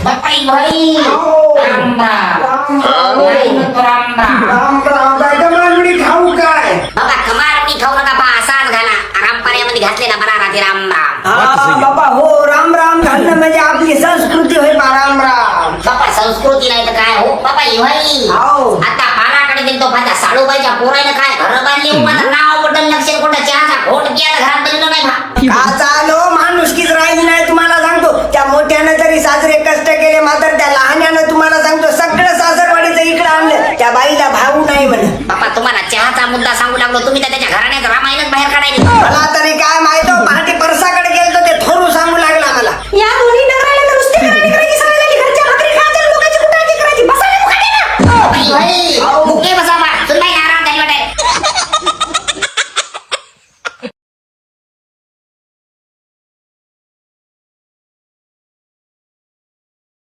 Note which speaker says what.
Speaker 1: बापाई भाई राम राम
Speaker 2: खाऊ काय
Speaker 1: बाबा कमाल खाऊ नका बा असाच घाला आरामपाऱ्यामध्ये घातले ना बरा राहते राम राम
Speaker 2: बाबा हो राम राम घालणं म्हणजे आपली संस्कृती होय बा राम राम
Speaker 1: बाबा संस्कृती नाही तर काय हो बापाई भाई
Speaker 2: हो.
Speaker 1: आता पाराकडे गेलतो माझ्या साडूबाईच्या पोराने काय घर बांधले माझं नाव बदल लक्ष कुठं चहाचा घोट पियाला घरात बदललं नाही बा
Speaker 2: का चालो माणुसकीच राहिली नाही तुम्हाला सांगतो त्या मोठ्यानं तरी साजरे कष्ट केले मात्र त्या लहान्यानं तुम्हाला सांगतो सगळं सासरवाडीचं इकडे आणलं त्या बाईला भाऊ नाही म्हण
Speaker 1: बापा तुम्हाला चहाचा मुद्दा सांगू लागलो तुम्ही तर त्याच्या घराण्यात रामायणच बाहेर काढायला
Speaker 2: मला